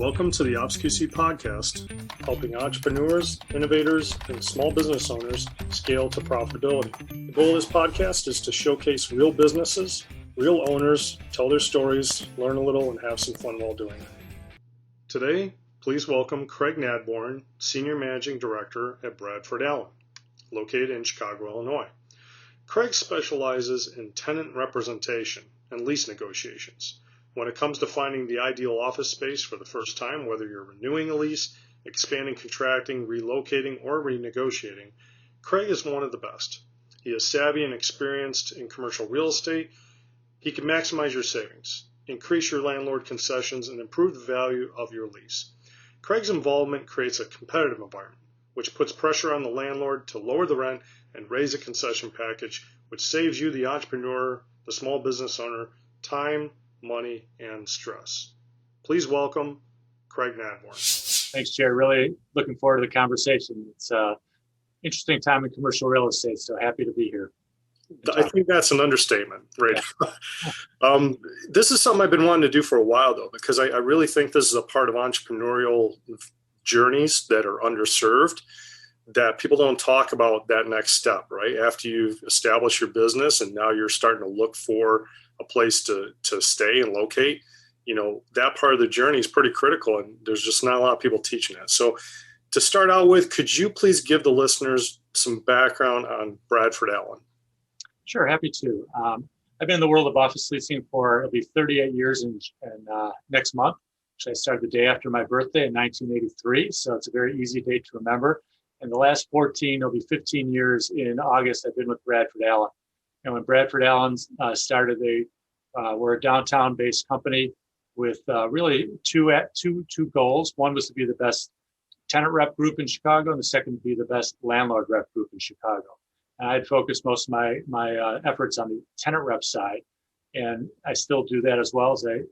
Welcome to the OPSQC podcast, helping entrepreneurs, innovators, and small business owners scale to profitability. The goal of this podcast is to showcase real businesses, real owners, tell their stories, learn a little, and have some fun while doing it. Today, please welcome Craig Nadborne, Senior Managing Director at Bradford Allen, located in Chicago, Illinois. Craig specializes in tenant representation and lease negotiations. When it comes to finding the ideal office space for the first time, whether you're renewing a lease, expanding, contracting, relocating, or renegotiating, Craig is one of the best. He is savvy and experienced in commercial real estate. He can maximize your savings, increase your landlord concessions, and improve the value of your lease. Craig's involvement creates a competitive environment, which puts pressure on the landlord to lower the rent and raise a concession package, which saves you, the entrepreneur, the small business owner, time, money, and stress. Please welcome Craig Nadborne. Thanks, Jerry. Really looking forward to the conversation. It's an interesting time in commercial real estate, so happy to be here. I think that's an understatement, right? Yeah. This is something I've been wanting to do for a while, though, because I really think this is a part of entrepreneurial journeys that are underserved, that people don't talk about that next step, right? After you've established your business and now you're starting to look for a place to stay and locate, that part of the journey is pretty critical, and there's just not a lot of people teaching that. So to start out with, could you please give the listeners some background on Bradford Allen? Sure, happy to. I've been in the world of office leasing for it'll be 38 years in next month. Actually, I started the day after my birthday in 1983, so it's a very easy date to remember. And the last 14, it'll be 15 years in August, I've been with Bradford Allen. And when Bradford Allen started, they were a downtown-based company with really two goals. One was to be the best tenant rep group in Chicago, and the second to be the best landlord rep group in Chicago. And I'd focused most of my efforts on the tenant rep side, and I still do that as well as a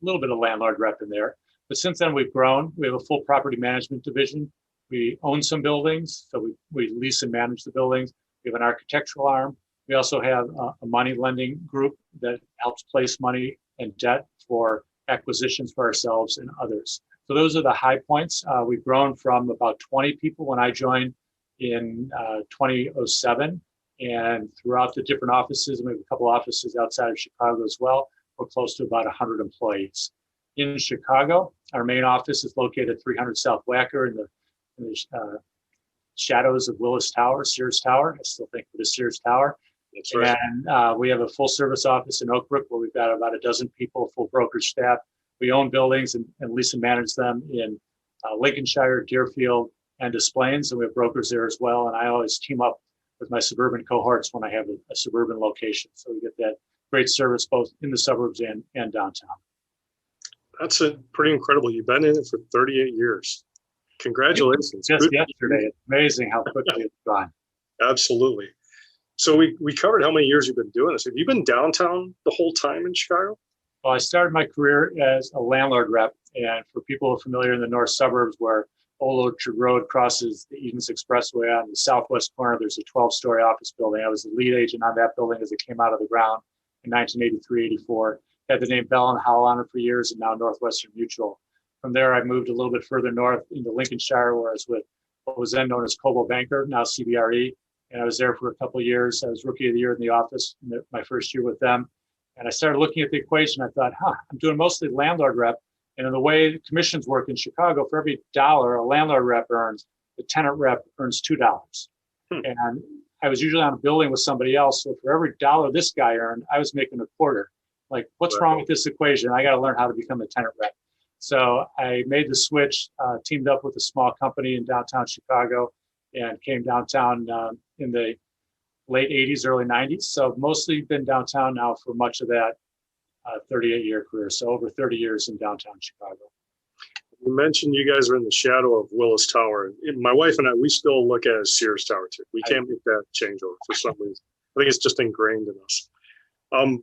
little bit of landlord rep in there. But since then, we've grown. We have a full property management division. We own some buildings, so we lease and manage the buildings. We have an architectural arm. We also have a money lending group that helps place money and debt for acquisitions for ourselves and others. So those are the high points. We've grown from about 20 people when I joined in 2007, and throughout the different offices, and we have a couple offices outside of Chicago as well, we're close to about 100 employees. In Chicago, our main office is located at 300 South Wacker in the shadows of Willis Tower, Sears Tower. I still think of it as Sears Tower. That's right. And we have a full service office in Oak Brook where we've got about a dozen people, full brokerage staff. We own buildings and lease and manage them in Lincolnshire, Deerfield, and Des Plaines, and we have brokers there as well. And I always team up with my suburban cohorts when I have a suburban location. So we get that great service both in the suburbs and downtown. That's pretty incredible. You've been in it for 38 years. Congratulations. Just yesterday. It's amazing how quickly it's gone. Absolutely. So we covered how many years you've been doing this. Have you been downtown the whole time in Chicago? Well, I started my career as a landlord rep. And for people who are familiar in the north suburbs where Old Orchard Road crosses the Edens Expressway, on the southwest corner, there's a 12-story office building. I was the lead agent on that building as it came out of the ground in 1983-84. Had the name Bell and Howell on it for years, and now Northwestern Mutual. From there, I moved a little bit further north into Lincolnshire, where I was with what was then known as Coldwell Banker, now CBRE. And I was there for a couple of years. I was Rookie of the Year in the office in my first year with them. And I started looking at the equation. I thought, I'm doing mostly landlord rep. And in the way commissions work in Chicago, for every dollar a landlord rep earns, the tenant rep earns $2. And I was usually on a building with somebody else. So for every dollar this guy earned, I was making a quarter. Like, what's wrong with this equation? I got to learn how to become a tenant rep. So I made the switch, teamed up with a small company in downtown Chicago, and came downtown in the late 80s, early 90s. So I've mostly been downtown now for much of that 38-year career. So over 30 years in downtown Chicago. You mentioned you guys are in the shadow of Willis Tower. My wife and I, we still look at it as Sears Tower too. We can't make that changeover for some reason. I think it's just ingrained in us.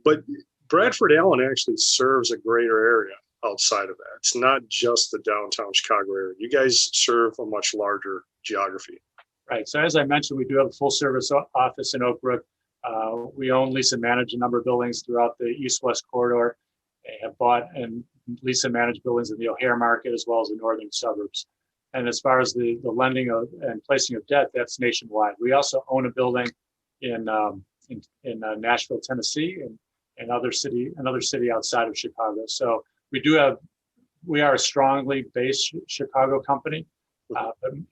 But Bradford Allen actually serves a greater area outside of that. It's not just the downtown Chicago area. You guys serve a much larger geography. Right. So as I mentioned, we do have a full service office in Oak Brook. We own, lease, and manage a number of buildings throughout the east-west corridor. have bought and lease and manage buildings in the O'Hare market as well as the northern suburbs. And as far as the lending of and placing of debt, that's nationwide. We also own a building in Nashville, Tennessee, and another city outside of Chicago. So we are a strongly based Chicago company,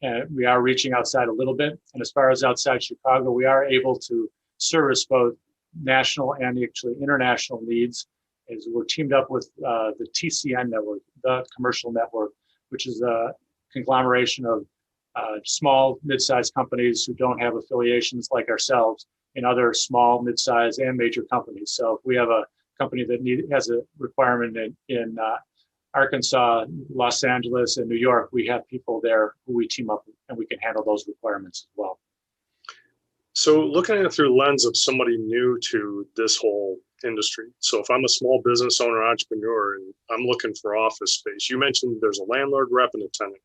and we are reaching outside a little bit. And as far as outside Chicago, we are able to service both national and actually international needs. As we're teamed up with the TCN network, the commercial network, which is a conglomeration of small, mid-sized companies who don't have affiliations like ourselves in other small, mid-sized, and major companies. So if we have a company that has a requirement in Arkansas, Los Angeles, and New York, we have people there who we team up with, and we can handle those requirements as well. So looking at it through the lens of somebody new to this whole industry. So if I'm a small business owner, entrepreneur, and I'm looking for office space, you mentioned there's a landlord rep and a tenant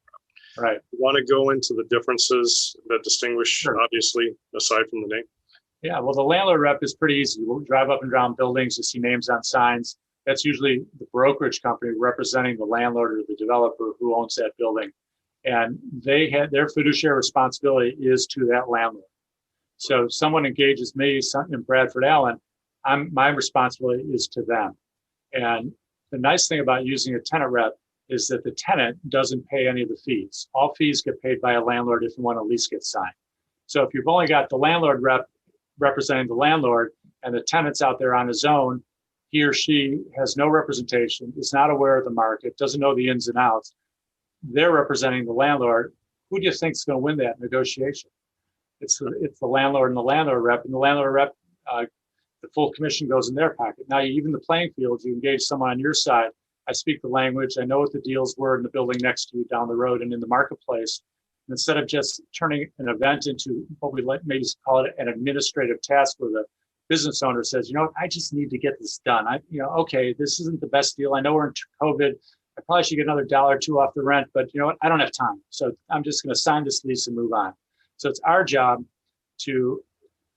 rep. Right. You want to go into the differences that distinguish, Sure. Obviously, aside from the name? Yeah, well, the landlord rep is pretty easy. We'll drive up and down buildings, you see names on signs. That's usually the brokerage company representing the landlord or the developer who owns that building. And their fiduciary responsibility is to that landlord. So if someone engages me in Bradford Allen, my responsibility is to them. And the nice thing about using a tenant rep is that the tenant doesn't pay any of the fees. All fees get paid by a landlord if and when a lease gets signed. So if you've only got the landlord rep representing the landlord and the tenant's out there on his own, he or she has no representation, is not aware of the market, doesn't know the ins and outs. They're representing the landlord. Who do you think is going to win that negotiation? It's the landlord and the landlord rep, and the landlord rep, the full commission goes in their pocket. Now, even the playing field, you engage someone on your side. I speak the language. I know what the deals were in the building next to you down the road and in the marketplace. And instead of just turning an event into what we maybe call it an administrative task where the business owner says, you know what, I just need to get this done. Okay, this isn't the best deal. I know we're in COVID. I probably should get another $1 or $2 off the rent, but you know what, I don't have time. So I'm just going to sign this lease and move on. So it's our job to,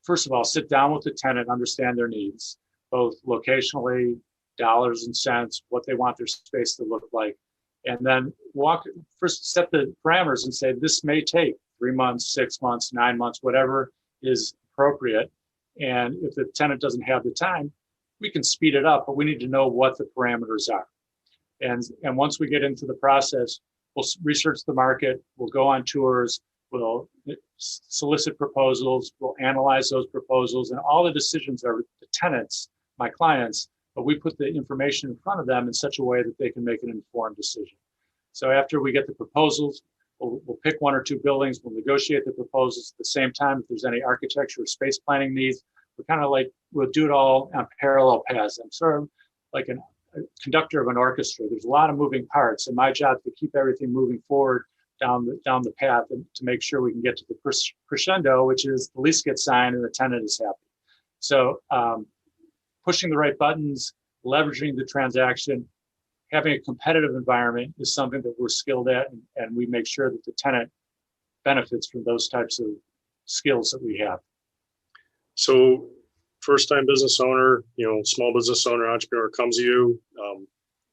first of all, sit down with the tenant, understand their needs, both locationally, dollars and cents, what they want their space to look like, and then first set the parameters and say, this may take 3 months, 6 months, 9 months, whatever is appropriate. And if the tenant doesn't have the time, we can speed it up, but we need to know what the parameters are. And once we get into the process, we'll research the market, we'll go on tours, we'll solicit proposals, we'll analyze those proposals, and all the decisions are the tenants, my clients, but we put the information in front of them in such a way that they can make an informed decision. So after we get the proposals, we'll pick 1 or 2 buildings, we'll negotiate the proposals at the same time. If there's any architecture or space planning needs, we'll do it all on parallel paths. I'm sort of like a conductor of an orchestra. There's a lot of moving parts, and my job is to keep everything moving forward down the path and to make sure we can get to the crescendo, which is the lease gets signed and the tenant is happy. So pushing the right buttons, leveraging the transaction, having a competitive environment is something that we're skilled at, and we make sure that the tenant benefits from those types of skills that we have. So first-time business owner, small business owner, entrepreneur comes to you.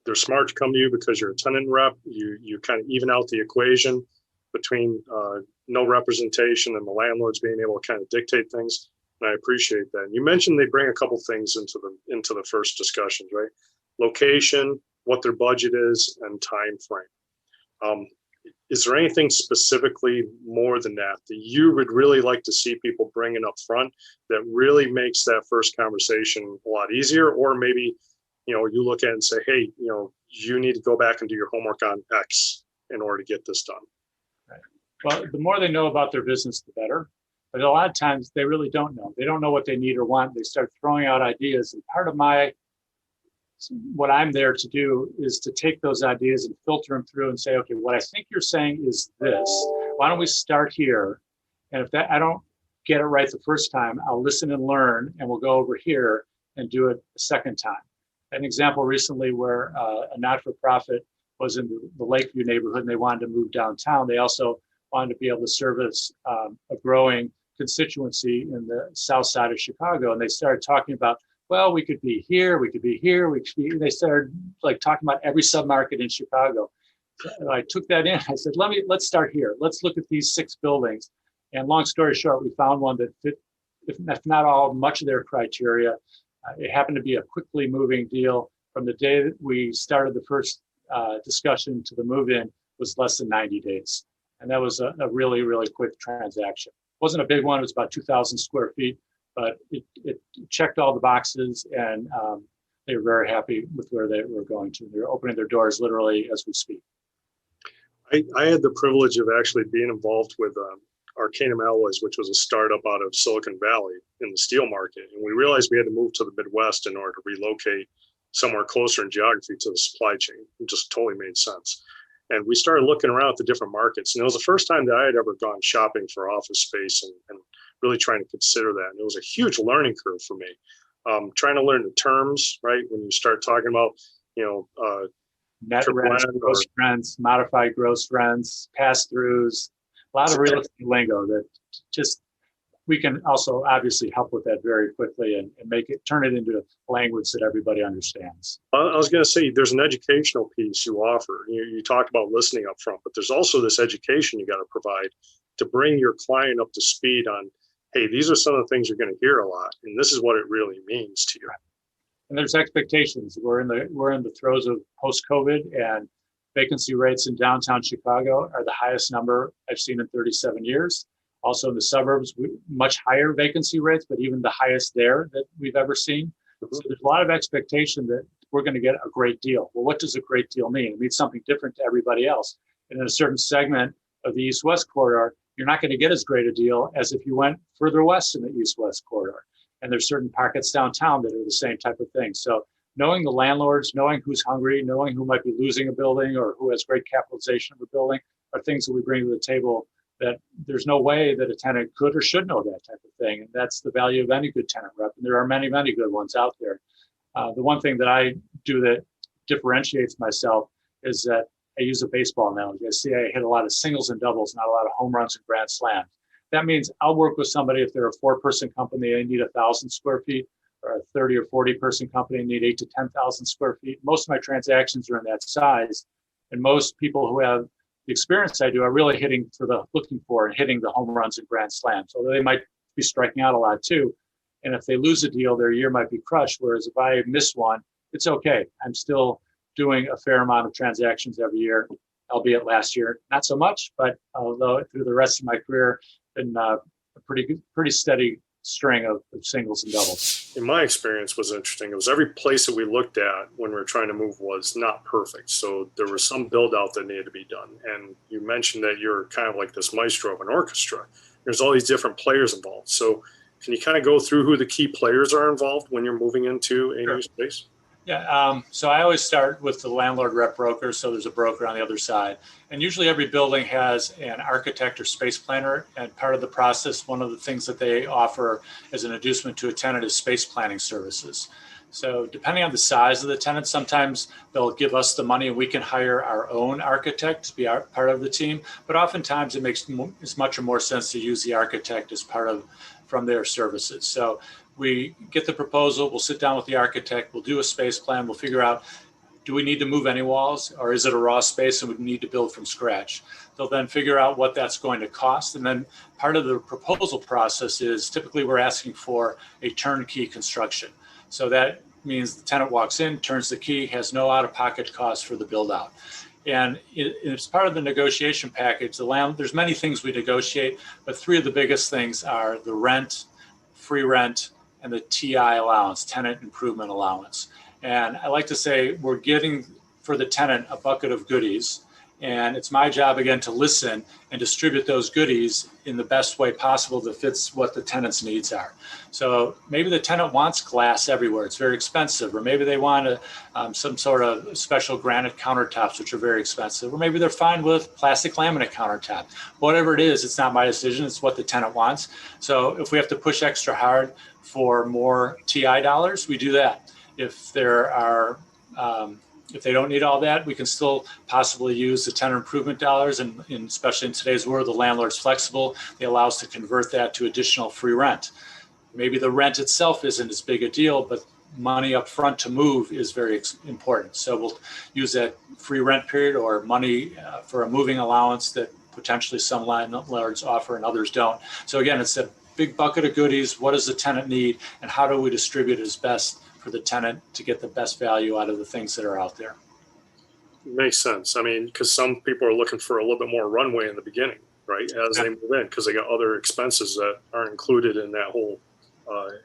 They're smart to come to you because you're a tenant rep. You kind of even out the equation between no representation and the landlords being able to kind of dictate things. And I appreciate that. You mentioned they bring a couple things into the first discussions, right? Location, what their budget is, and time frame. Is there anything specifically more than that you would really like to see people bringing up front that really makes that first conversation a lot easier? Or maybe, you look at it and say, hey, you need to go back and do your homework on X in order to get this done. Right. Well, the more they know about their business, the better. But a lot of times they really don't know. They don't know what they need or want. They start throwing out ideas. And part of what I'm there to do is to take those ideas and filter them through and say, okay, what I think you're saying is this. Why don't we start here? And if I don't get it right the first time, I'll listen and learn, and we'll go over here and do it a second time. An example recently where a not-for-profit was in the Lakeview neighborhood and they wanted to move downtown. They also wanted to be able to service a growing constituency in the south side of Chicago. And they started talking about well, we could be here, we could be here, we could be. They started like talking about every submarket in Chicago. So I took that in. I said, let's start here. Let's look at these 6 buildings. And long story short, we found one that fit, if not all, much of their criteria. It happened to be a quickly moving deal. From the day that we started the first discussion to the move-in was less than 90 days. And that was a really, really quick transaction. It wasn't a big one. It was about 2,000 square feet, but it checked all the boxes, and they were very happy with where they were going to. They're opening their doors literally as we speak. I had the privilege of actually being involved with Arcanum Alloys, which was a startup out of Silicon Valley in the steel market. And we realized we had to move to the Midwest in order to relocate somewhere closer in geography to the supply chain. It just totally made sense. And we started looking around at the different markets. And it was the first time that I had ever gone shopping for office space and really trying to consider that. And it was a huge learning curve for me. Trying to learn the terms, right? When you start talking about, net rents, gross rents, modified gross rents, pass-throughs, a lot of real estate lingo that just, we can also obviously help with that very quickly and turn it into language that everybody understands. I was going to say, there's an educational piece you offer. You talked about listening up front, but there's also this education you got to provide to bring your client up to speed on, hey, these are some of the things you're going to hear a lot, and this is what it really means to you. And there's expectations. We're in the throes of post-COVID, and vacancy rates in downtown Chicago are the highest number I've seen in 37 years. Also in the suburbs, much higher vacancy rates, but even the highest there that we've ever seen. Mm-hmm. So there's a lot of expectation that we're going to get a great deal. Well, what does a great deal mean? It means something different to everybody else. And in a certain segment of the East-West corridor, you're not going to get as great a deal as if you went further west in the East-West corridor. And there's certain pockets downtown that are the same type of thing. So knowing the landlords, knowing who's hungry, knowing who might be losing a building or who has great capitalization of a building are things that we bring to the table that there's no way that a tenant could or should know that type of thing. And that's the value of any good tenant rep. And there are many, many good ones out there. The one thing that I do that differentiates myself is that I use a baseball analogy. I hit a lot of singles and doubles, not a lot of home runs and grand slams. That means I'll work with somebody if they're a 4-person company, they need 1,000 square feet, or a 30 or 40-person company need 8,000 to 10,000 square feet. Most of my transactions are in that size. And most people who have the experience I do are really looking for and hitting the home runs and grand slams. Although they might be striking out a lot too. And if they lose a deal, their year might be crushed. Whereas if I miss one, it's okay. I'm still doing a fair amount of transactions every year, albeit last year, not so much, but although through the rest of my career, been a pretty steady string of singles and doubles. In my experience was interesting. It was every place that we looked at when we were trying to move was not perfect. So there was some build out that needed to be done. And you mentioned that you're kind of like this maestro of an orchestra. There's all these different players involved. So can you kind of go through who the key players are involved when you're moving into a new space? Yeah, so I always start with the landlord rep broker. So there's a broker on the other side. And usually every building has an architect or space planner. And part of the process, one of the things that they offer as an inducement to a tenant is space planning services. So depending on the size of the tenant, sometimes they'll give us the money and we can hire our own architect to be part of the team. But oftentimes it makes as much or more sense to use the architect as from their services. So we get the proposal, we'll sit down with the architect, we'll do a space plan, we'll figure out, do we need to move any walls or is it a raw space and we need to build from scratch? They'll then figure out what that's going to cost. And then part of the proposal process is typically we're asking for a turnkey construction. So that means the tenant walks in, turns the key, has no out-of-pocket costs for the build out. And it's part of the negotiation package. There's many things we negotiate, but 3 of the biggest things are the rent, free rent, and the TI allowance, tenant improvement allowance. And I like to say we're getting for the tenant a bucket of goodies. And it's my job, again, to listen and distribute those goodies in the best way possible that fits what the tenant's needs are. So maybe the tenant wants glass everywhere. It's very expensive. Or maybe they want some sort of special granite countertops, which are very expensive. Or maybe they're fine with plastic laminate countertop. Whatever it is, it's not my decision. It's what the tenant wants. So if we have to push extra hard for more TI dollars, we do that. If there are if they don't need all that, we can still possibly use the tenant improvement dollars. And especially in today's world, the landlord's flexible. They allow us to convert that to additional free rent. Maybe the rent itself isn't as big a deal, but money up front to move is very important. So we'll use that free rent period or money for a moving allowance that potentially some landlords offer and others don't. So again, it's a big bucket of goodies. What does the tenant need, and how do we distribute it as best for the tenant to get the best value out of the things that are out there? Makes sense. I mean, because some people are looking for a little bit more runway in the beginning, right, as they move in, because they got other expenses that aren't included in that whole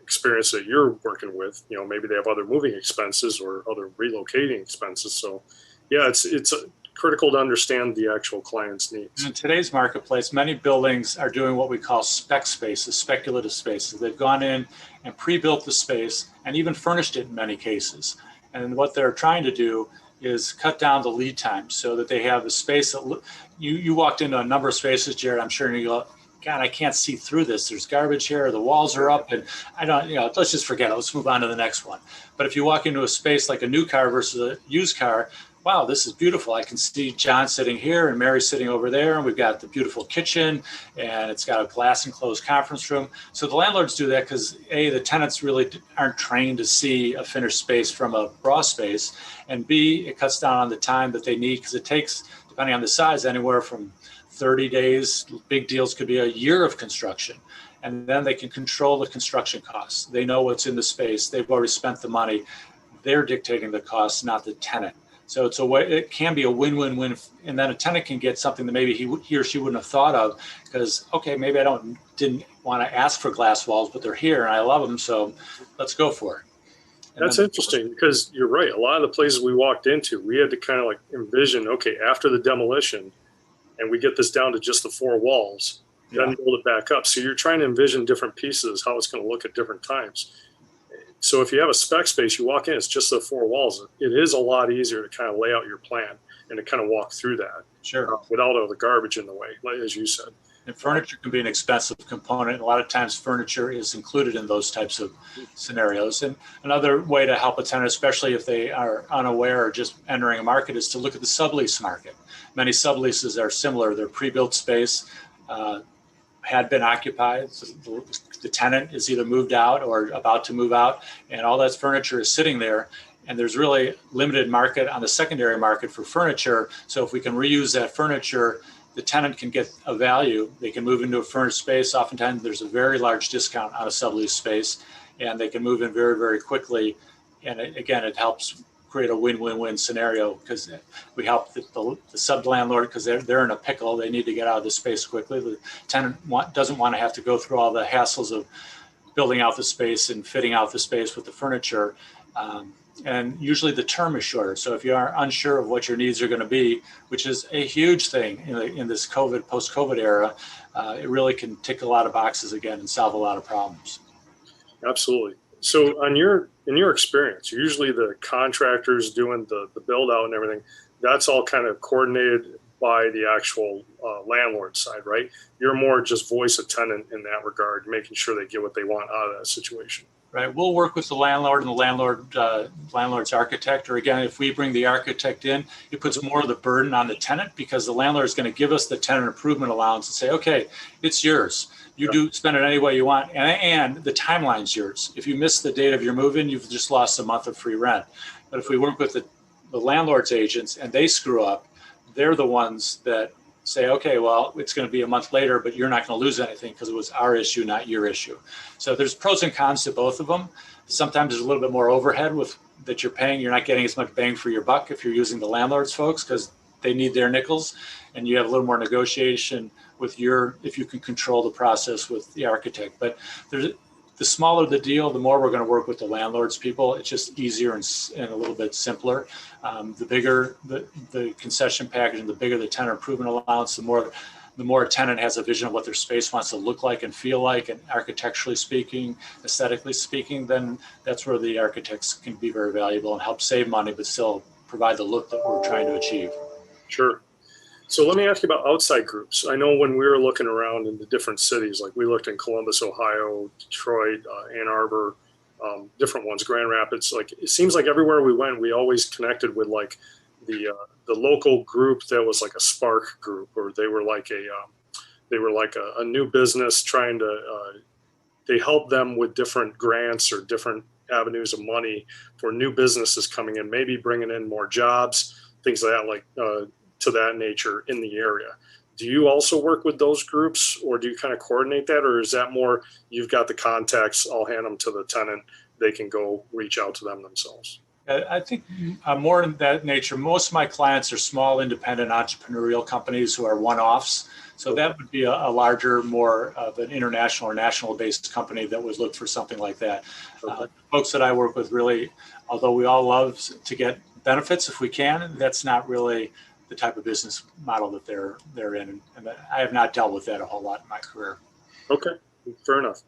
experience that you're working with. You know, maybe they have other moving expenses or other relocating expenses. So, yeah, it's critical to understand the actual client's needs. In today's marketplace, many buildings are doing what we call spec spaces, speculative spaces. They've gone in and pre-built the space and even furnished it in many cases. And what they're trying to do is cut down the lead time so that they have the space that you walked into a number of spaces, Jared, I'm sure, and you go, God, I can't see through this. There's garbage here, the walls are up, and I don't, let's just forget it. Let's move on to the next one. But if you walk into a space like a new car versus a used car, wow, this is beautiful. I can see John sitting here and Mary sitting over there, and we've got the beautiful kitchen, and it's got a glass enclosed conference room. So the landlords do that because A, the tenants really aren't trained to see a finished space from a raw space, and B, it cuts down on the time that they need, because it takes, depending on the size, anywhere from 30 days, big deals could be a year of construction. And then they can control the construction costs. They know what's in the space. They've already spent the money. They're dictating the costs, not the tenant. So it's a way, it can be a win-win-win, and then a tenant can get something that maybe he or she wouldn't have thought of, because, okay, maybe I didn't want to ask for glass walls, but they're here and I love them, so let's go for it. And that's interesting, because you're right. A lot of the places we walked into, we had to kind of like envision, okay, after the demolition, and we get this down to just the four walls, then build it back up. So you're trying to envision different pieces, how it's going to look at different times. So if you have a spec space, you walk in, it's just the four walls. It is a lot easier to kind of lay out your plan and to kind of walk through that. Sure. Without all the garbage in the way, as you said. And furniture can be an expensive component. A lot of times furniture is included in those types of scenarios. And another way to help a tenant, especially if they are unaware or just entering a market, is to look at the sublease market. Many subleases are similar. They're pre-built space, had been occupied. The tenant is either moved out or about to move out, and all that furniture is sitting there. And there's really limited market on the secondary market for furniture. So if we can reuse that furniture, the tenant can get a value. They can move into a furnished space. Oftentimes there's a very large discount on a sublease space, and they can move in very, very quickly. And it helps create a win-win-win scenario, because we help the sub-landlord, because they're in a pickle. They need to get out of the space quickly. The tenant doesn't want to have to go through all the hassles of building out the space and fitting out the space with the furniture. And usually the term is shorter. So if you are unsure of what your needs are going to be, which is a huge thing in this post-COVID era, it really can tick a lot of boxes again and solve a lot of problems. Absolutely. So in your experience, usually the contractors doing the build out and everything, that's all kind of coordinated by the actual landlord side, right? You're more just voice of tenant in that regard, making sure they get what they want out of that situation. Right. We'll work with the landlord and the landlord's architect. Or again, if we bring the architect in, it puts more of the burden on the tenant, because the landlord is going to give us the tenant improvement allowance and say, okay, it's yours. You do spend it any way you want. And the timeline's yours. If you miss the date of your move-in, you've just lost a month of free rent. But if we work with the landlord's agents and they screw up, they're the ones that say, okay, well, it's going to be a month later, but you're not going to lose anything because it was our issue, not your issue. So there's pros and cons to both of them. Sometimes there's a little bit more overhead that you're paying. You're not getting as much bang for your buck if you're using the landlord's folks, because they need their nickels, and you have a little more negotiation with if you can control the process with the architect. But the smaller the deal, the more we're going to work with the landlord's people. It's just easier and a little bit simpler. The bigger the concession package and the bigger the tenant improvement allowance, the more a tenant has a vision of what their space wants to look like and feel like, and architecturally speaking, aesthetically speaking, then that's where the architects can be very valuable and help save money, but still provide the look that we're trying to achieve. Sure. So let me ask you about outside groups. I know when we were looking around in the different cities, like we looked in Columbus, Ohio, Detroit, Ann Arbor, different ones, Grand Rapids. Like it seems like everywhere we went, we always connected with like the local group that was like a spark group, or they were like a new business trying to. They help them with different grants or different avenues of money for new businesses coming in, maybe bringing in more jobs, things like that, to that nature in the area. Do you also work with those groups, or do you kind of coordinate that, or is that more you've got the contacts, I'll hand them to the tenant, they can go reach out to them themselves? I think more in that nature. Most of my clients are small, independent entrepreneurial companies who are one-offs. So that would be a larger, more of an international or national-based company that would look for something like that. Okay. Folks that I work with really, although we all love to get benefits if we can, that's not really the type of business model that they're in. And I have not dealt with that a whole lot in my career. Okay, fair enough.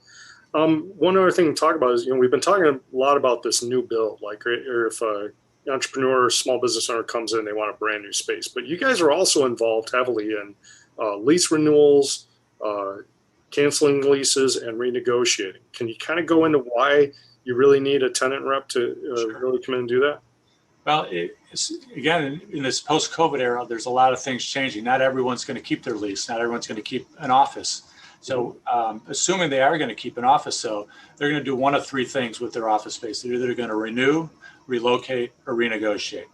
One other thing to talk about is, we've been talking a lot about this new build, like, or if an entrepreneur or small business owner comes in, they want a brand new space. But you guys are also involved heavily in lease renewals, canceling leases, and renegotiating. Can you kind of go into why you really need a tenant rep to really come in and do that? Well, again, in this post-COVID era, there's a lot of things changing. Not everyone's going to keep their lease. Not everyone's going to keep an office. So assuming they are going to keep an office, so they're going to do one of three things with their office space. They're either going to renew, relocate, or renegotiate.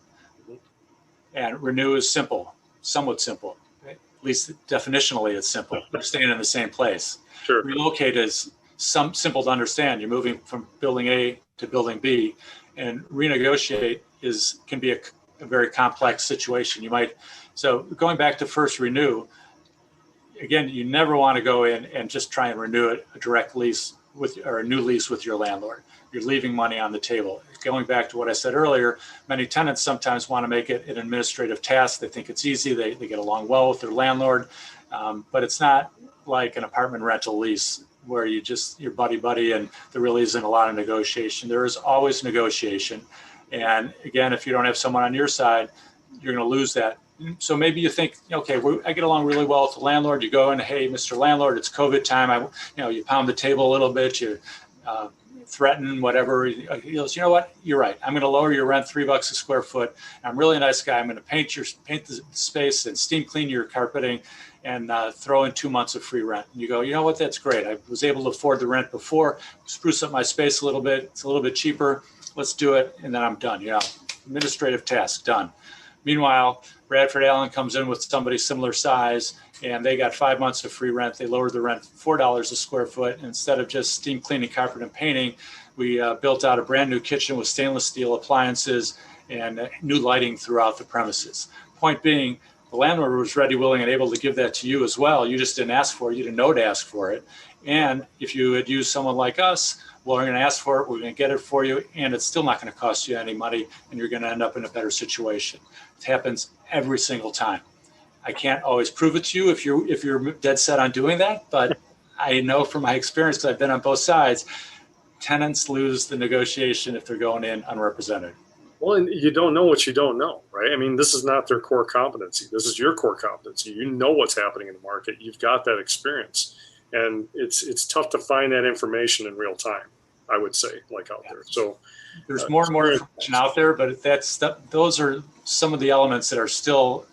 And renew is simple, somewhat simple. At least definitionally, it's simple. You're staying in the same place. Sure. Relocate is simple to understand. You're moving from building A to building B, and renegotiate can be a very complex situation. So going back to first renew. Again, you never want to go in and just try and renew a direct lease or a new lease with your landlord. You're leaving money on the table. Going back to what I said earlier, many tenants sometimes want to make it an administrative task. They think it's easy. They get along well with their landlord, but it's not like an apartment rental lease where you're buddy and there really isn't a lot of negotiation. There is always negotiation. And again, if you don't have someone on your side, you're going to lose that. So maybe you think, okay, I get along really well with the landlord. You go in, hey, Mr. Landlord, it's COVID time. You pound the table a little bit. You threaten whatever. He goes, you know what? You're right. I'm going to lower your rent $3 a square foot. I'm really a nice guy. I'm going to paint the space and steam clean your carpeting and throw in 2 months of free rent. And you go, you know what? That's great. I was able to afford the rent before. Spruce up my space a little bit. It's a little bit cheaper. Let's do it, and then I'm done. Administrative task done. Meanwhile, Bradford Allen comes in with somebody similar size, and they got 5 months of free rent. They lowered the rent $4 a square foot. And instead of just steam cleaning, carpet, and painting, we built out a brand new kitchen with stainless steel appliances and new lighting throughout the premises. Point being, the landlord was ready, willing, and able to give that to you as well. You just didn't ask for it. You didn't know to ask for it. And if you had used someone like us, well, we're going to ask for it, we're going to get it for you, and it's still not going to cost you any money, and you're going to end up in a better situation. It happens every single time. I can't always prove it to you if you're dead set on doing that, but I know from my experience, because I've been on both sides, tenants lose the negotiation if they're going in unrepresented. Well, and you don't know what you don't know, right? I mean, this is not their core competency. This is your core competency. You know what's happening in the market. You've got that experience. And it's tough to find that information in real time, I would say, out there. So there's more and more information out there, but those are some of the elements that are still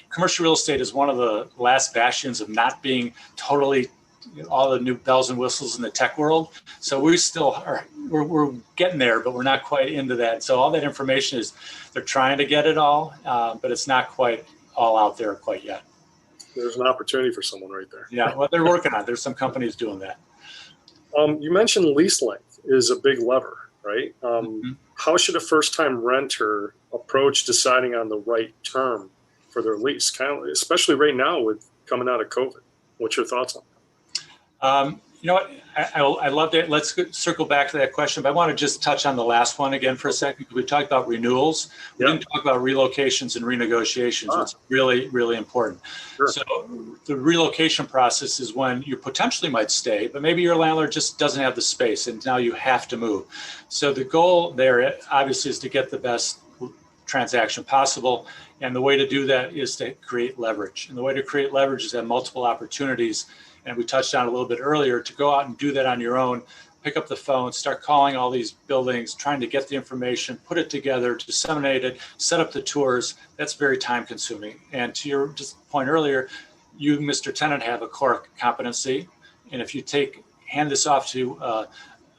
commercial real estate is one of the last bastions of not being totally all the new bells and whistles in the tech world. So we still are, we're getting there, but we're not quite into that. So all that information they're trying to get it all, but it's not quite all out there quite yet. There's an opportunity for someone right there. Yeah, well, they're working on it. There's some companies doing that. You mentioned lease length is a big lever, right? How should a first-time renter approach deciding on the right term for their lease, especially right now with coming out of COVID? What's your thoughts on that? You know what? I love that. Let's circle back to that question, but I want to just touch on the last one again for a second. We talked about renewals. We didn't talk about relocations and renegotiations, which is really, really important. Sure. So the relocation process is when you potentially might stay, but maybe your landlord just doesn't have the space and now you have to move. So the goal there obviously is to get the best transaction possible. And the way to do that is to create leverage. And the way to create leverage is to have multiple opportunities. And we touched on a little bit earlier, to go out and do that on your own, pick up the phone, start calling all these buildings, trying to get the information, put it together, disseminate it, set up the tours. That's very time consuming. And to your point earlier, you, Mr. Tenant, have a core competency. And if you hand this off to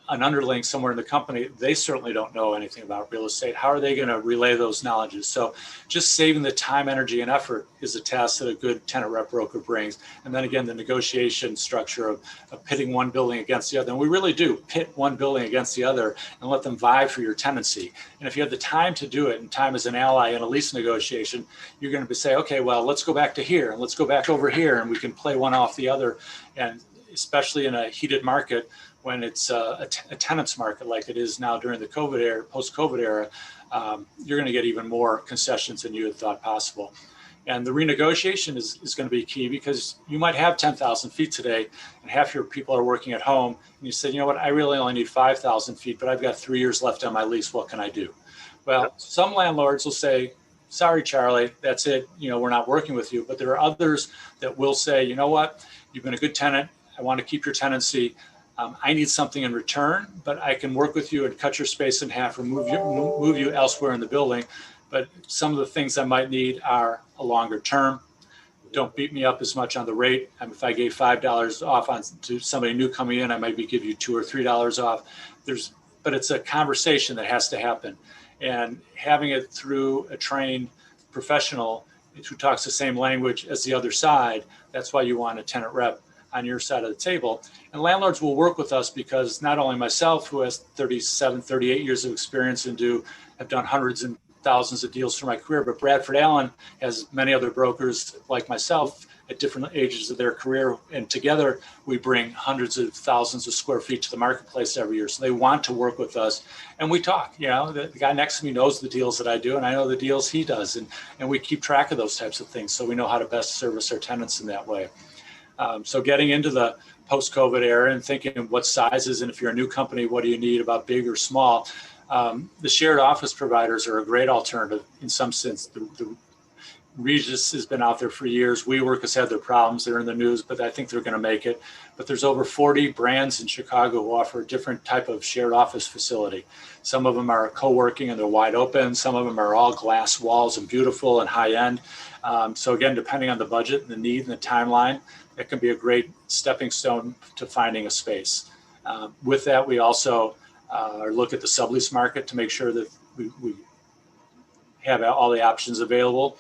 an underling somewhere in the company, they certainly don't know anything about real estate. How are they going to relay those knowledges? So just saving the time, energy, and effort is a task that a good tenant rep broker brings. And then again, the negotiation structure of pitting one building against the other. And we really do pit one building against the other and let them vie for your tenancy. And if you have the time to do it, and time as an ally in a lease negotiation, you're going to say, okay, well, let's go back to here and let's go back over here, and we can play one off the other. And especially in a heated market, when it's a tenant's market like it is now during the COVID era, post-COVID era, you're going to get even more concessions than you had thought possible. And the renegotiation is going to be key, because you might have 10,000 feet today and half your people are working at home. And you said, you know what, I really only need 5,000 feet, but I've got 3 years left on my lease. What can I do? Well, some landlords will say, sorry, Charlie, that's it. You know, we're not working with you. But there are others that will say, you know what, you've been a good tenant. I want to keep your tenancy. I need something in return, but I can work with you and cut your space in half or move you elsewhere in the building. But some of the things I might need are a longer term. Don't beat me up as much on the rate. If I gave $5 off to somebody new coming in, I might give you $2 or $3 off. But it's a conversation that has to happen. And having it through a trained professional who talks the same language as the other side, that's why you want a tenant rep on your side of the table. And landlords will work with us, because not only myself, who has 37, 38 years of experience and have done hundreds and thousands of deals for my career, but Bradford Allen has many other brokers like myself at different ages of their career. And together we bring hundreds of thousands of square feet to the marketplace every year. So they want to work with us, and we talk. You know, the guy next to me knows the deals that I do, and I know the deals he does. And we keep track of those types of things, so we know how to best service our tenants in that way. So getting into the post-COVID era and thinking of what sizes, and if you're a new company, what do you need, about big or small? The shared office providers are a great alternative in some sense. The Regis has been out there for years. WeWork has had their problems. They're in the news, but I think they're going to make it. But there's over 40 brands in Chicago who offer a different type of shared office facility. Some of them are co-working and they're wide open. Some of them are all glass walls and beautiful and high end. So again, depending on the budget and the need and the timeline, it can be a great stepping stone to finding a space. With that, we also look at the sublease market to make sure that we have all the options available.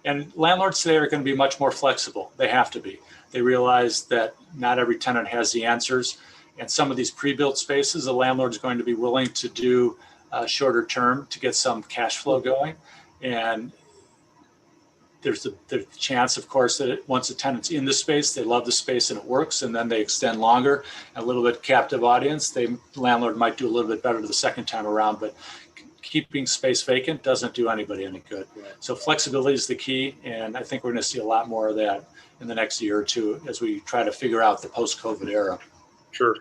And landlords today are going to be much more flexible. They have to be. They realize that not every tenant has the answers. And some of these pre-built spaces, the landlord's going to be willing to do shorter term to get some cash flow going. And there's the chance, of course, that once a tenant's in the space, they love the space and it works, and then they extend longer. A little bit captive audience, the landlord might do a little bit better the second time around, but keeping space vacant doesn't do anybody any good. Right. So flexibility is the key, and I think we're going to see a lot more of that in the next year or two as we try to figure out the post-COVID era. Sure.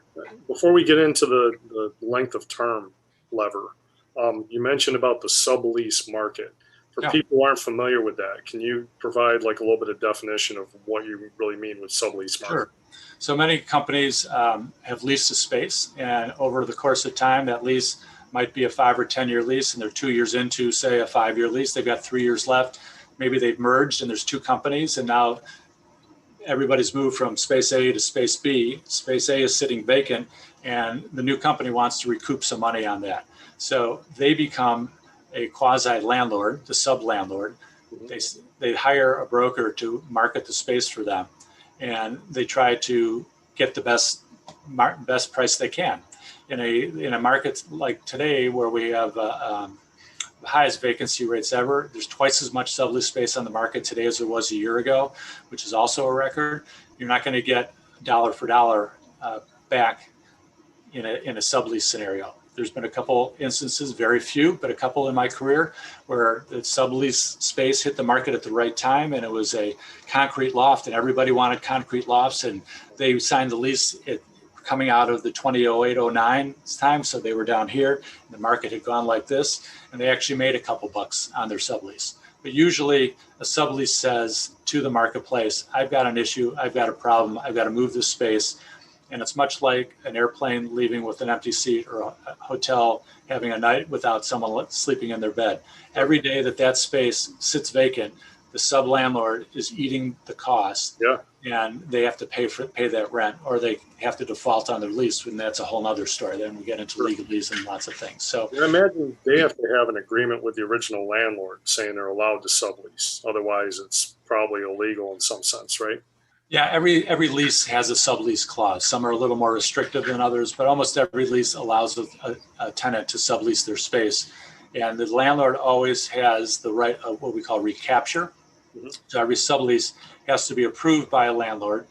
Before we get into the length of term lever, you mentioned about the sublease market. For people who aren't familiar with that, can you provide like a little bit of definition of what you really mean with sublease market? Sure. So many companies have leased a space, and over the course of time, that lease might be a 5 or 10 year lease, and they're 2 years into, say, a 5-year lease. They've got 3 years left. Maybe they've merged and there's two companies, and now everybody's moved from space A to space B. Space A is sitting vacant, and the new company wants to recoup some money on that. So they become a quasi landlord, the sub landlord. They hire a broker to market the space for them, and they try to get the best price they can. In a market like today, where we have the highest vacancy rates ever, there's twice as much sublease space on the market today as there was a year ago, which is also a record. You're not going to get dollar for dollar back in a sublease scenario. There's been a couple instances, very few, but a couple in my career, where the sublease space hit the market at the right time, and it was a concrete loft, and everybody wanted concrete lofts, and they signed the lease coming out of the 2008-09 time, so they were down here, and the market had gone like this, and they actually made a couple bucks on their sublease. But usually a sublease says to the marketplace, I've got an issue, I've got a problem, I've got to move this space. And it's much like an airplane leaving with an empty seat, or a hotel having a night without someone sleeping in their bed. Every day that space sits vacant, the sub landlord is eating the cost, Yeah. and they have to pay that rent, or they have to default on their lease, and that's a whole other story. Then we get into legalese and lots of things. So I imagine they have to have an agreement with the original landlord saying they're allowed to sublease. Otherwise, it's probably illegal in some sense, right? yeah, every lease has a sublease clause. Some are a little more restrictive than others, but almost every lease allows a tenant to sublease their space. And the landlord always has the right of what we call recapture. Mm-hmm. So every sublease has to be approved by a landlord.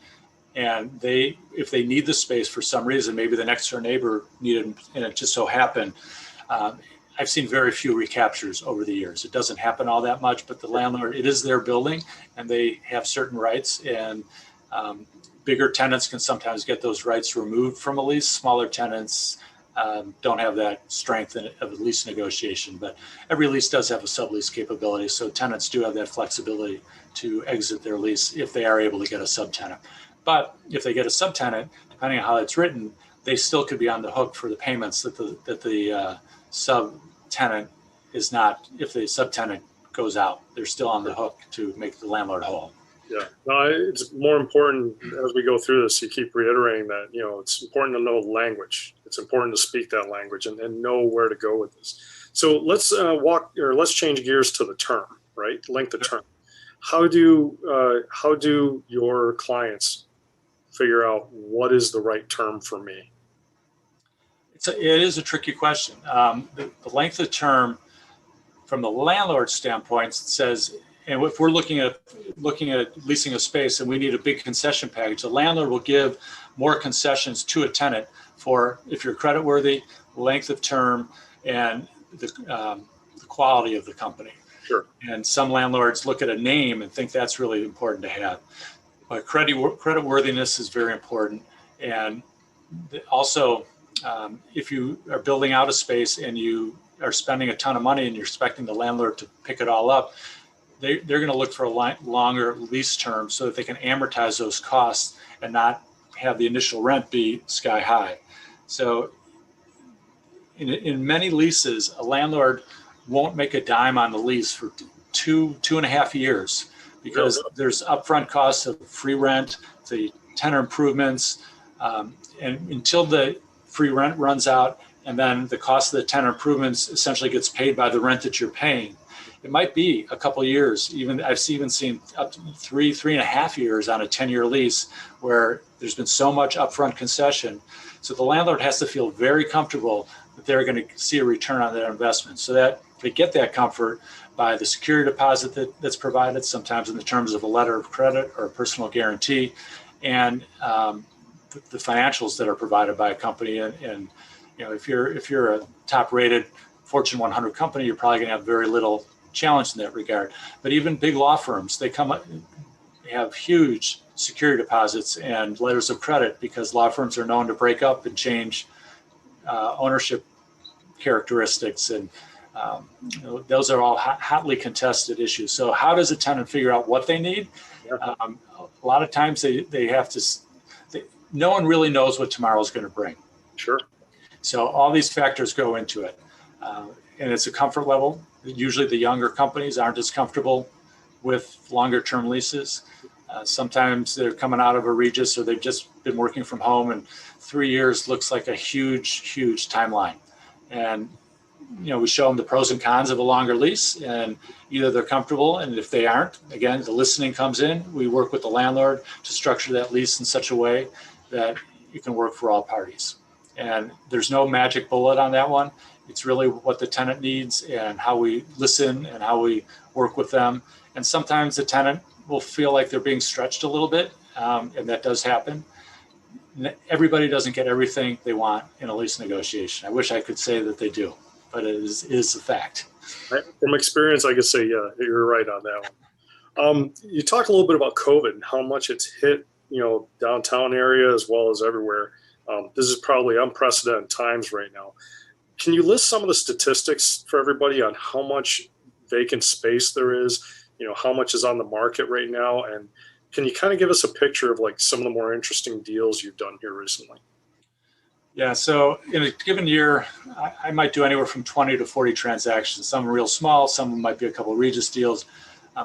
And if they need the space for some reason, maybe the next door neighbor needed, and it just so happened, I've seen very few recaptures over the years. It doesn't happen all that much, but the landlord, it is their building, and they have certain rights. And bigger tenants can sometimes get those rights removed from a lease. Smaller tenants don't have that strength of a lease negotiation, but every lease does have a sublease capability. So tenants do have that flexibility to exit their lease if they are able to get a subtenant. But if they get a subtenant, depending on how it's written, they still could be on the hook for the payments that the subtenant is not. If the subtenant goes out, they're still on the hook to make the landlord whole. Yeah, no, it's more important as we go through this. You keep reiterating that, it's important to know language. It's important to speak that language and know where to go with this. So let's let's change gears to the term, right? Length of term. How do your clients figure out what is the right term for me? It is a tricky question. The length of term, from the landlord standpoint, says, and if we're looking at leasing a space and we need a big concession package, the landlord will give more concessions to a tenant for, if you're creditworthy, length of term, and the quality of the company. Sure. And some landlords look at a name and think that's really important to have. But creditworthiness is very important. And also, if you are building out a space and you are spending a ton of money and you're expecting the landlord to pick it all up, they're going to look for a longer lease term so that they can amortize those costs and not have the initial rent be sky high. So in many leases, a landlord won't make a dime on the lease for two and a half years because there's upfront costs of free rent, the tenant improvements, and until the free rent runs out, and then the cost of the tenant improvements essentially gets paid by the rent that you're paying. It might be a couple of years. I've even seen up to three and a half years on a 10-year lease where there's been so much upfront concession. So the landlord has to feel very comfortable that they're going to see a return on their investment. So that they get that comfort by the security deposit that's provided, sometimes in the terms of a letter of credit or a personal guarantee, and the financials that are provided by a company. And if you're a top-rated Fortune 100 company, you're probably going to have very little challenge in that regard. But even big law firms, they have huge security deposits and letters of credit because law firms are known to break up and change ownership characteristics, and those are all hotly contested issues. So how does a tenant figure out what they need? A lot of times they have to. No one really knows what tomorrow is going to bring. Sure. So all these factors go into it, and it's a comfort level. Usually the younger companies aren't as comfortable with longer term leases. Sometimes they're coming out of a Regis or they've just been working from home, and 3 years looks like a huge timeline. And we show them the pros and cons of a longer lease, and either they're comfortable, and if they aren't, again, the listening comes in. We work with the landlord to structure that lease in such a way that it can work for all parties. And there's no magic bullet on that one. It's really what the tenant needs and how we listen and how we work with them. And sometimes the tenant will feel like they're being stretched a little bit, and that does happen. Everybody doesn't get everything they want in a lease negotiation. I wish I could say that they do, but it is a fact. From experience, I can say, yeah, you're right on that one. You talked a little bit about COVID and how much it's hit, downtown area as well as everywhere. This is probably unprecedented times right now. Can you list some of the statistics for everybody on how much vacant space there is, how much is on the market right now? And can you kind of give us a picture of like some of the more interesting deals you've done here recently? Yeah, so in a given year, I might do anywhere from 20 to 40 transactions. Some are real small, some might be a couple of Regis deals.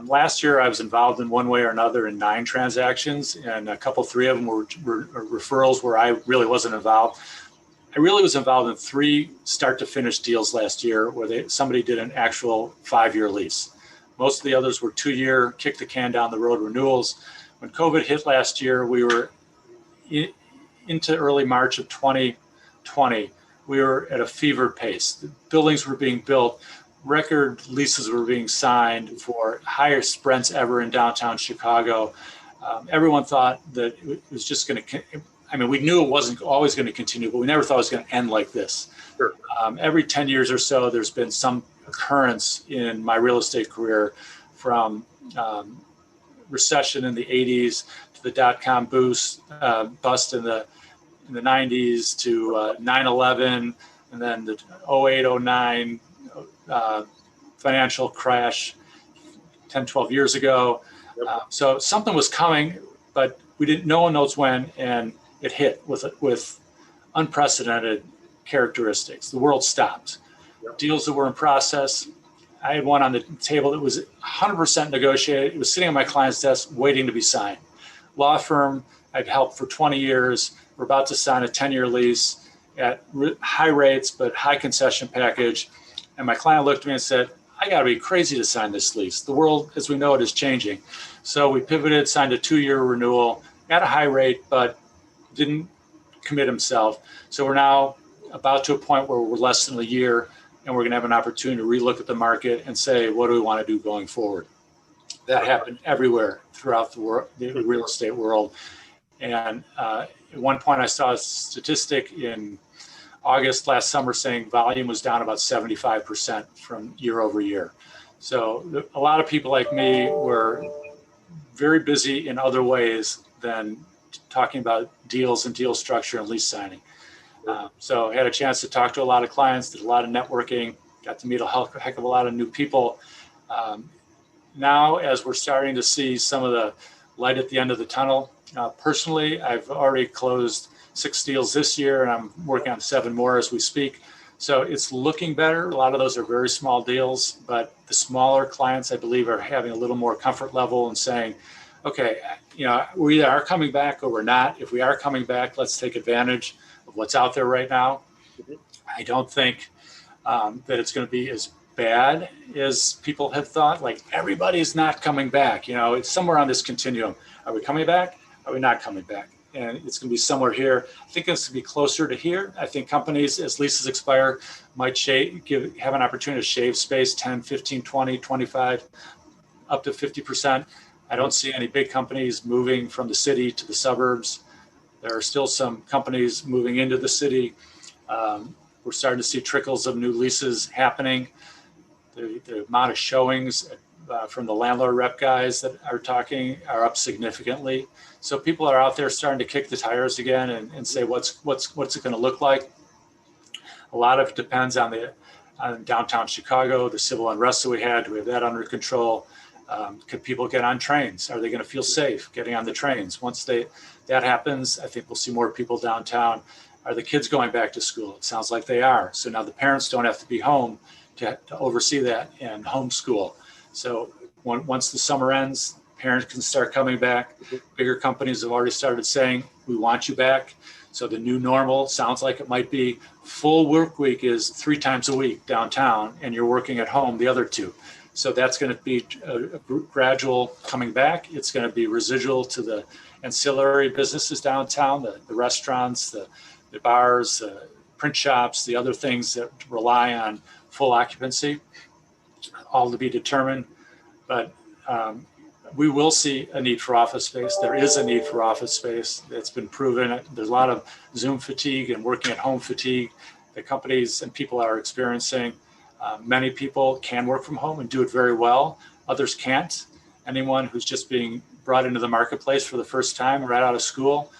Last year, I was involved in one way or another in 9 transactions, and three of them were referrals where I really wasn't involved. I really was involved in 3 start to finish deals last year where somebody did an actual 5-year lease. Most of the others were 2-year, kick the can down the road renewals. When COVID hit last year, we were into early March of 2020. We were at a fevered pace. The buildings were being built. Record leases were being signed for highest rents ever in downtown Chicago. Everyone thought that it was just going to, we knew it wasn't always going to continue, but we never thought it was going to end like this. Sure. Every 10 years or so, there's been some occurrence in my real estate career, from recession in the 80s to the dot-com bust in the 90s to 9/11, and then the 08, 09 financial crash 10, 12 years ago. Yep. So something was coming, but no one knows when, and it hit with unprecedented characteristics. The world stopped. Yep. Deals that were in process, I had one on the table that was 100% negotiated. It was sitting on my client's desk waiting to be signed. Law firm I'd helped for 20 years. We're about to sign a 10-year lease at high rates, but high concession package. And my client looked at me and said, I got to be crazy to sign this lease. The world as we know it is changing. So we pivoted, signed a 2-year renewal at a high rate, but didn't commit himself. So we're now about to a point where we're less than a year, and we're going to have an opportunity to relook at the market and say, what do we want to do going forward? That happened everywhere throughout the world, the real estate world. And at one point I saw a statistic in August last summer saying volume was down about 75% from year over year. So a lot of people like me were very busy in other ways than talking about deals and deal structure and lease signing. So I had a chance to talk to a lot of clients, did a lot of networking, got to meet a heck of a lot of new people. Now, as we're starting to see some of the light at the end of the tunnel, personally, I've already closed 6 deals this year, and I'm working on 7 more as we speak. So it's looking better. A lot of those are very small deals, but the smaller clients, I believe, are having a little more comfort level and saying, okay, we either are coming back or we're not. If we are coming back, let's take advantage of what's out there right now. Mm-hmm. I don't think that it's going to be as bad as people have thought. Like, everybody's not coming back. It's somewhere on this continuum. Are we coming back? Are we not coming back? And it's going to be somewhere here. I think it's going to be closer to here. I think companies, as leases expire, might have an opportunity to shave space 10, 15, 20, 25, up to 50%. I don't see any big companies moving from the city to the suburbs. There are still some companies moving into the city. We're starting to see trickles of new leases happening. The amount of showings from the landlord rep guys that are talking are up significantly. So people are out there starting to kick the tires again and say, what's it going to look like? A lot of it depends on downtown Chicago, the civil unrest that we had. Do we have that under control? Could people get on trains? Are they going to feel safe getting on the trains? Once that happens, I think we'll see more people downtown. Are the kids going back to school? It sounds like they are. So now the parents don't have to be home to oversee that and homeschool. So once the summer ends, parents can start coming back. Bigger companies have already started saying, we want you back. So the new normal sounds like it might be full work week is 3 times a week downtown, and you're working at home the other 2. So that's going to be a gradual coming back. It's going to be residual to the ancillary businesses downtown, the restaurants, the bars, the print shops, the other things that rely on full occupancy, all to be determined. But we will see a need for office space. There is a need for office space. It's been proven. There's a lot of Zoom fatigue and working at home fatigue that companies and people are experiencing. Many people can work from home and do it very well. Others can't. Anyone who's just being brought into the marketplace for the first time right out of school,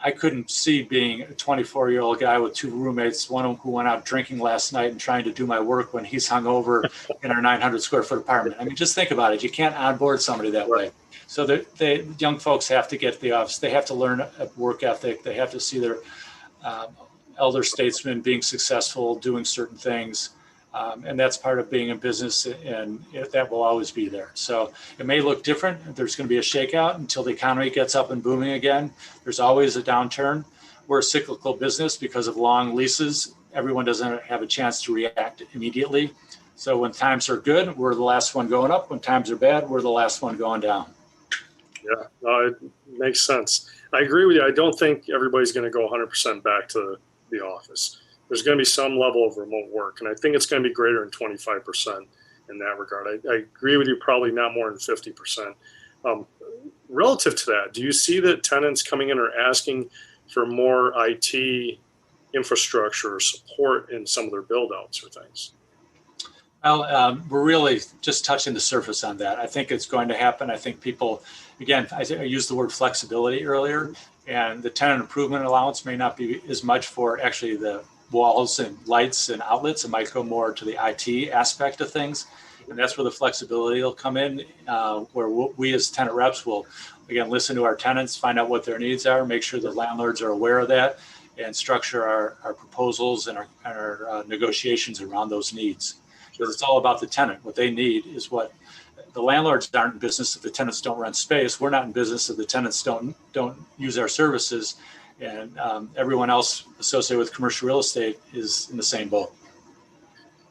I couldn't see being a 24-year-old guy with 2 roommates, one who went out drinking last night and trying to do my work when he's hungover in our 900 square foot apartment. I mean, just think about it. You can't onboard somebody that way. So the young folks have to get to the office. They have to learn a work ethic. They have to see their elder statesmen being successful, doing certain things. And that's part of being in business, and that will always be there. So it may look different. There's going to be a shakeout until the economy gets up and booming again. There's always a downturn. We're a cyclical business because of long leases. Everyone doesn't have a chance to react immediately. So when times are good, we're the last one going up. When times are bad, we're the last one going down. Yeah, it makes sense. I agree with you. I don't think everybody's going to go 100% back to the office. There's going to be some level of remote work, and I think it's going to be greater than 25% in that regard. I agree with you, probably not more than 50%. Relative to that, do you see that tenants coming in are asking for more IT infrastructure or support in some of their build-outs or things? Well, we're really just touching the surface on that. I think it's going to happen. I think people, again, I used the word flexibility earlier, and the tenant improvement allowance may not be as much for actually the walls and lights and outlets. It might go more to the IT aspect of things. And that's where the flexibility will come in, where we as tenant reps will, again, listen to our tenants, find out what their needs are, make sure the landlords are aware of that, and structure our proposals and our negotiations around those needs. Because it's all about the tenant. What they need is what the landlords aren't in business if the tenants don't rent space. We're not in business if the tenants don't use our services. And everyone else associated with commercial real estate is in the same boat.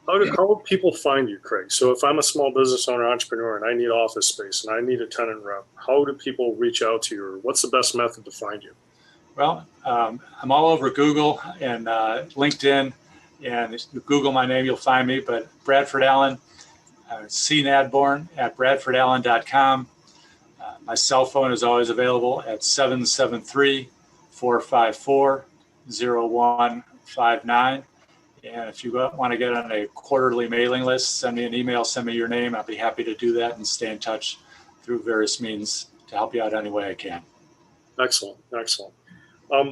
How do people find you, Craig? So if I'm a small business owner, entrepreneur, and I need office space and I need a tenant rep, how do people reach out to you, or what's the best method to find you? Well, I'm all over Google and LinkedIn, and if you Google my name, you'll find me. But Bradford Allen, C. Nadborne at bradfordallen.com. My cell phone is always available at 773-454-0159. And if you want to get on a quarterly mailing list, send me an email, send me your name. I'll be happy to do that and stay in touch through various means to help you out any way I can. Excellent.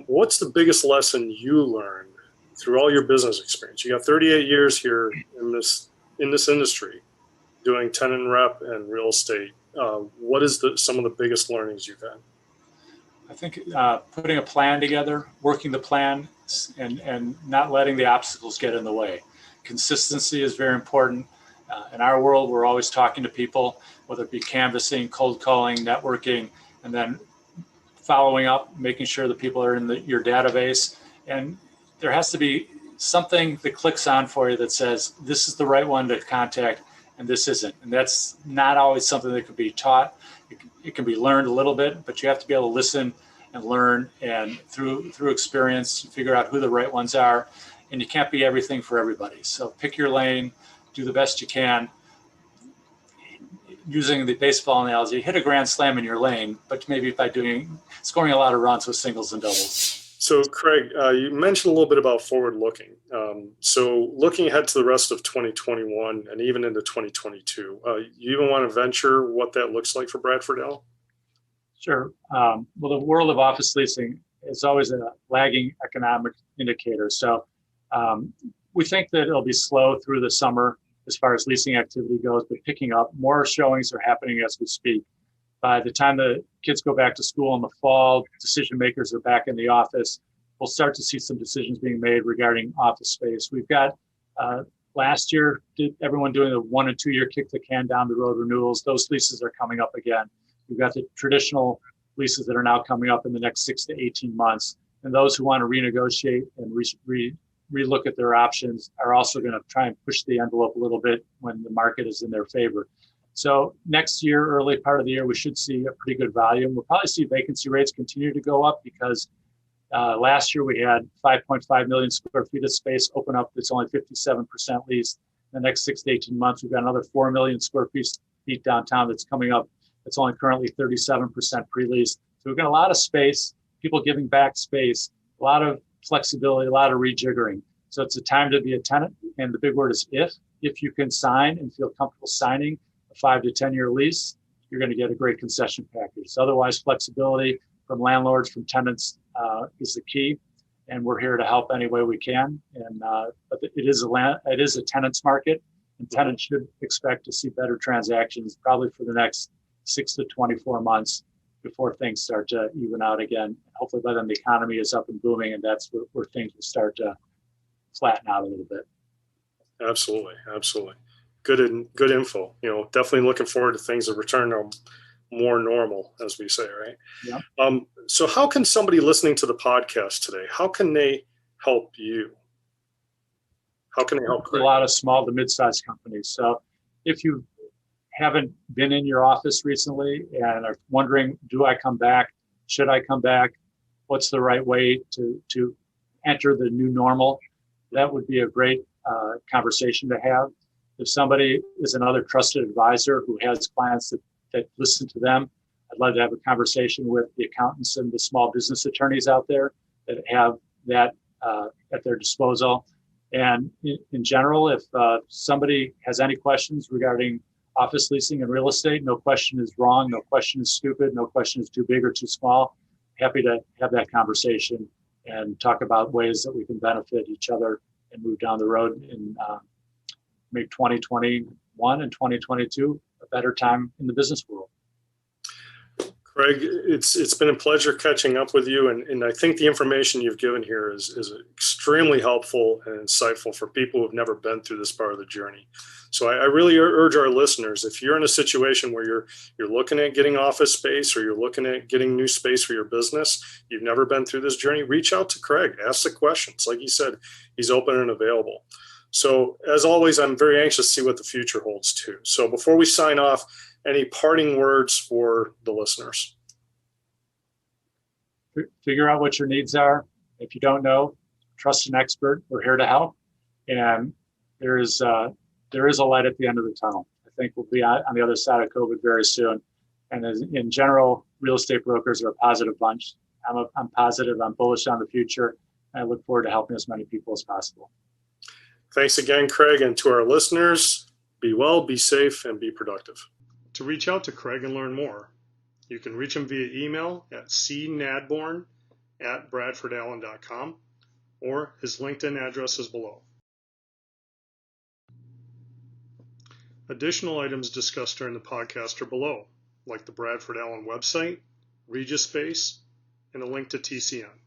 What's the biggest lesson you learned through all your business experience? You got 38 years here in this industry doing tenant rep and real estate. What is some of the biggest learnings you've had? I think putting a plan together, working the plan, and not letting the obstacles get in the way. Consistency is very important. In our world, we're always talking to people, whether it be canvassing, cold calling, networking, and then following up, making sure that people are in your database. And there has to be something that clicks on for you that says, this is the right one to contact and this isn't. And that's not always something that can be taught. It can be learned a little bit, but you have to be able to listen and learn, and through experience, figure out who the right ones are. And you can't be everything for everybody. So pick your lane, do the best you can. Using the baseball analogy, hit a grand slam in your lane, but maybe by scoring a lot of runs with singles and doubles. So, Craig, you mentioned a little bit about forward looking. So looking ahead to the rest of 2021 and even into 2022, you even want to venture what that looks like for Bradford Allen? Sure. Well, the world of office leasing is always a lagging economic indicator. So we think that it'll be slow through the summer as far as leasing activity goes, but picking up. More showings are happening as we speak. By the time the kids go back to school in the fall, decision makers are back in the office. We'll start to see some decisions being made regarding office space. We've got last year, everyone doing the 1 and 2 year kick the can down the road renewals. Those leases are coming up again. We've got the traditional leases that are now coming up in the next 6 to 18 months. And those who want to renegotiate and relook at their options are also going to try and push the envelope a little bit when the market is in their favor. So next year, early part of the year, we should see a pretty good volume. We'll probably see vacancy rates continue to go up because last year we had 5.5 million square feet of space open up that's only 57% leased. In the next 6 to 18 months, we've got another 4 million square feet downtown that's coming up. It's only currently 37% pre-leased. So we've got a lot of space, people giving back space, a lot of flexibility, a lot of rejiggering. So it's a time to be a tenant. And the big word is if you can sign and feel comfortable signing a 5 to 10 year lease, you're going to get a great concession package. So otherwise, flexibility from landlords, from tenants is the key. And we're here to help any way we can. And but it is a tenants market, and tenants should expect to see better transactions probably for the next 6 to 24 months before things start to even out again. Hopefully by then the economy is up and booming, and that's where things will start to flatten out a little bit. Absolutely. Absolutely. Good info. Definitely looking forward to things that return to more normal, as we say, right? Yeah. So how can somebody listening to the podcast today, how can they help you? How can they help A lot of small to mid-sized companies. So if you haven't been in your office recently and are wondering, do I come back? Should I come back? What's the right way to enter the new normal? That would be a great conversation to have. If somebody is another trusted advisor who has clients that listen to them, I'd love to have a conversation with the accountants and the small business attorneys out there that have that at their disposal. And in general, if somebody has any questions regarding office leasing and real estate, no question is wrong, no question is stupid, no question is too big or too small. Happy to have that conversation and talk about ways that we can benefit each other and move down the road and make 2021 and 2022 a better time in the business world. Craig, it's been a pleasure catching up with you, and I think the information you've given here is extremely helpful and insightful for people who've never been through this part of the journey. So I really urge our listeners, if you're in a situation where you're looking at getting office space or you're looking at getting new space for your business, you've never been through this journey, reach out to Craig, ask the questions. Like he said, he's open and available. So as always, I'm very anxious to see what the future holds too. So before we sign off, any parting words for the listeners? Figure out what your needs are. If you don't know, trust an expert. We're here to help. And there is a light at the end of the tunnel. I think we'll be on the other side of COVID very soon. And in general, real estate brokers are a positive bunch. I'm positive. I'm bullish on the future. And I look forward to helping as many people as possible. Thanks again, Craig. And to our listeners, be well, be safe, and be productive. To reach out to Craig and learn more, you can reach him via email at cnadborne@bradfordallen.com, or his LinkedIn address is below. Additional items discussed during the podcast are below, like the Bradford Allen website, Regis Space, and a link to TCN.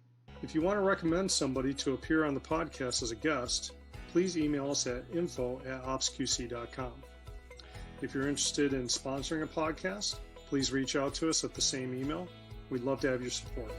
If you want to recommend somebody to appear on the podcast as a guest, please email us at info@opsqc.com. If you're interested in sponsoring a podcast, please reach out to us at the same email. We'd love to have your support.